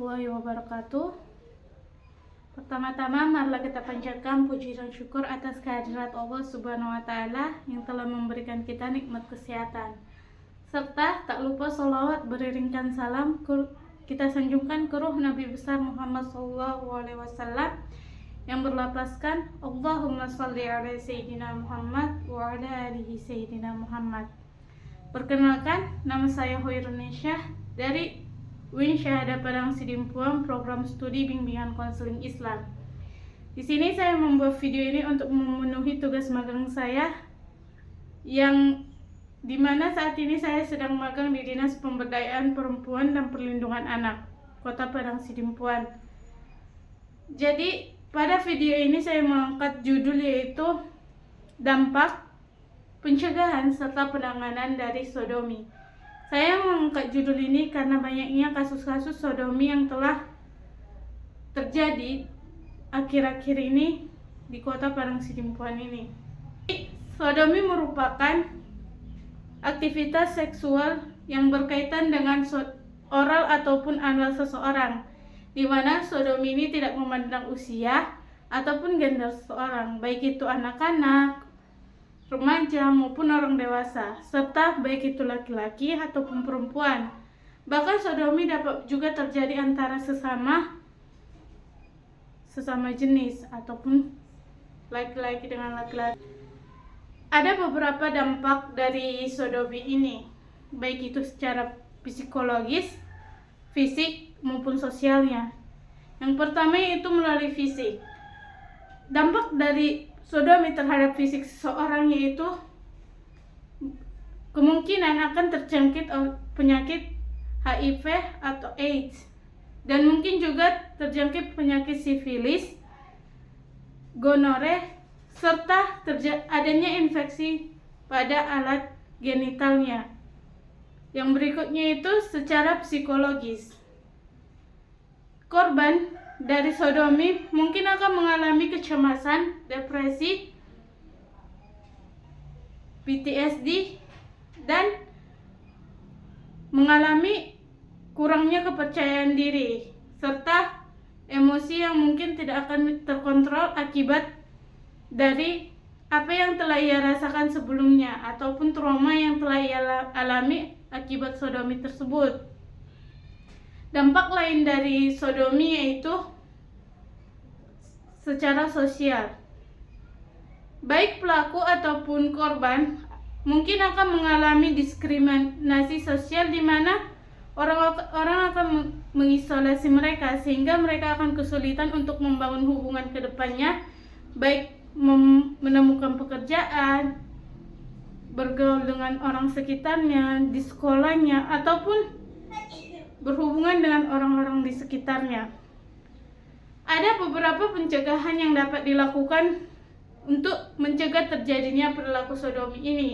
warahmatullahi wabarakatuh. Pertama-tama, marilah kita panjatkan puji dan syukur atas kehadirat Allah Subhanahu wa Ta'ala yang telah memberikan kita nikmat kesehatan, serta tak lupa sholawat beriringkan salam kita sanjungkan ke ruh Nabi besar Muhammad SAW yang berlapaskan Allahumma sholli ala Sayyidina Muhammad wa ala alihi Sayyidina Muhammad. Perkenalkan, nama saya Hoirun Nesya dari Win Syahada Padang Sidimpuan, program studi bimbingan konseling Islam. Di sini saya membuat video ini untuk memenuhi tugas magang saya, yang dimana saat ini saya sedang magang di Dinas Pemberdayaan Perempuan dan Perlindungan Anak, Kota Padang Sidimpuan. Jadi pada video ini saya mengangkat judul yaitu dampak, pencegahan serta penanganan dari sodomi. Saya mengangkat judul ini karena banyaknya kasus-kasus sodomi yang telah terjadi akhir-akhir ini di Kota Padang Sidimpuan ini. Sodomi merupakan aktivitas seksual yang berkaitan dengan oral ataupun anal seseorang, di mana sodomi ini tidak memandang usia ataupun gender seseorang, baik itu anak-anak, remaja maupun orang dewasa, serta baik itu laki-laki ataupun perempuan. Bahkan sodomi dapat juga terjadi antara sesama jenis ataupun laki-laki dengan laki-laki. Ada beberapa dampak dari sodomi ini, baik itu secara psikologis, fisik maupun sosialnya. Yang pertama yaitu melalui fisik. Dampak dari sodomi terhadap fisik seseorang yaitu kemungkinan akan terjangkit penyakit HIV atau AIDS, dan mungkin juga terjangkit penyakit sifilis, gonore, serta adanya infeksi pada alat genitalnya. Yang berikutnya itu secara psikologis. Korban dari sodomi mungkin akan mengalami kecemasan, depresi, PTSD, dan mengalami kurangnya kepercayaan diri, serta emosi yang mungkin tidak akan terkontrol akibat dari apa yang telah ia rasakan sebelumnya ataupun trauma yang telah ia alami akibat sodomi tersebut. Dampak lain dari sodomi yaitu secara sosial. Baik pelaku ataupun korban mungkin akan mengalami diskriminasi sosial, di mana orang akan mengisolasi mereka, sehingga mereka akan kesulitan untuk membangun hubungan ke depannya, baik menemukan pekerjaan, bergaul dengan orang sekitarnya, di sekolahnya, ataupun berhubungan dengan orang-orang di sekitarnya. Ada beberapa pencegahan yang dapat dilakukan untuk mencegah terjadinya perilaku sodomi ini.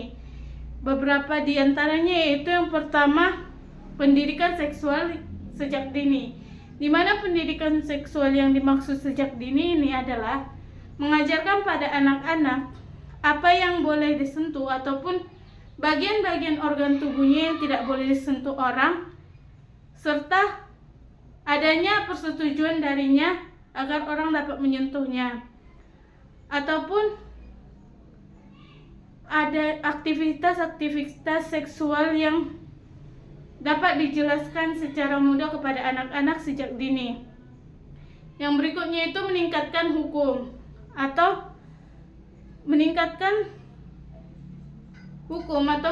Beberapa di antaranya yaitu yang pertama, pendidikan seksual sejak dini. Di mana pendidikan seksual yang dimaksud sejak dini ini adalah mengajarkan pada anak-anak apa yang boleh disentuh ataupun bagian-bagian organ tubuhnya yang tidak boleh disentuh orang, serta adanya persetujuan darinya agar orang dapat menyentuhnya, ataupun ada aktivitas-aktivitas seksual yang dapat dijelaskan secara mudah kepada anak-anak sejak dini. Yang berikutnya itu meningkatkan hukum atau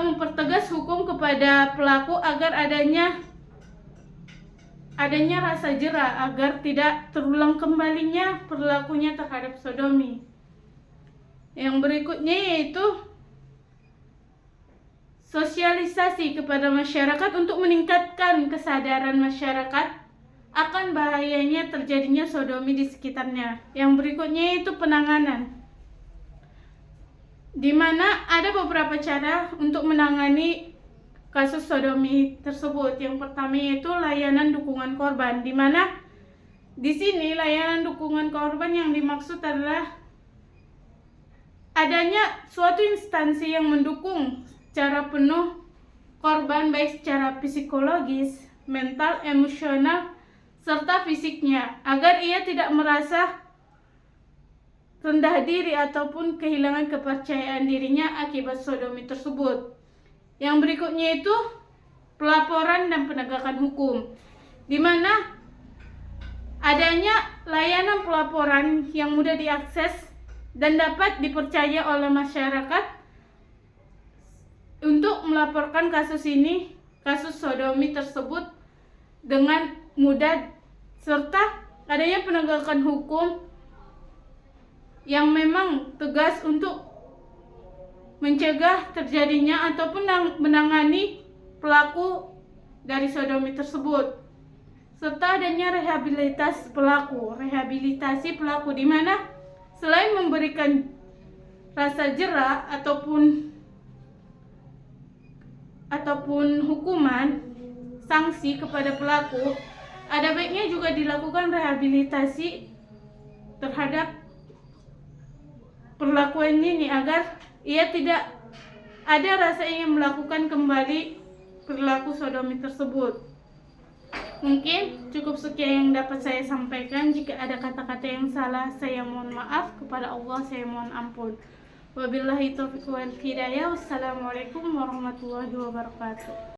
mempertegas hukum kepada pelaku agar adanya rasa jera agar tidak terulang kembalinya perilakunya terhadap sodomi. Yang berikutnya yaitu sosialisasi kepada masyarakat untuk meningkatkan kesadaran masyarakat akan bahayanya terjadinya sodomi di sekitarnya. Yang berikutnya yaitu penanganan, di mana ada beberapa cara untuk menangani kasus sodomi tersebut. Yang pertama yaitu layanan dukungan korban, di mana di sini layanan dukungan korban yang dimaksud adalah adanya suatu instansi yang mendukung secara penuh korban, baik secara psikologis, mental, emosional, serta fisiknya, agar ia tidak merasa rendah diri ataupun kehilangan kepercayaan dirinya akibat sodomi tersebut. Yang berikutnya itu pelaporan dan penegakan hukum, di mana adanya layanan pelaporan yang mudah diakses dan dapat dipercaya oleh masyarakat untuk melaporkan kasus sodomi tersebut dengan mudah, serta adanya penegakan hukum yang memang tegas untuk mencegah terjadinya ataupun menangani pelaku dari sodomi tersebut, serta adanya rehabilitasi pelaku, di mana selain memberikan rasa jera ataupun hukuman sanksi kepada pelaku, ada baiknya juga dilakukan rehabilitasi terhadap perlakuan ini agar ia tidak ada rasa ingin melakukan kembali perilaku sodomi tersebut. Mungkin cukup sekian yang dapat saya sampaikan. Jika ada kata-kata yang salah, saya mohon maaf. Kepada Allah saya mohon ampun. Wabillahi taufiq wal hidayah. Wassalamualaikum warahmatullahi wabarakatuh.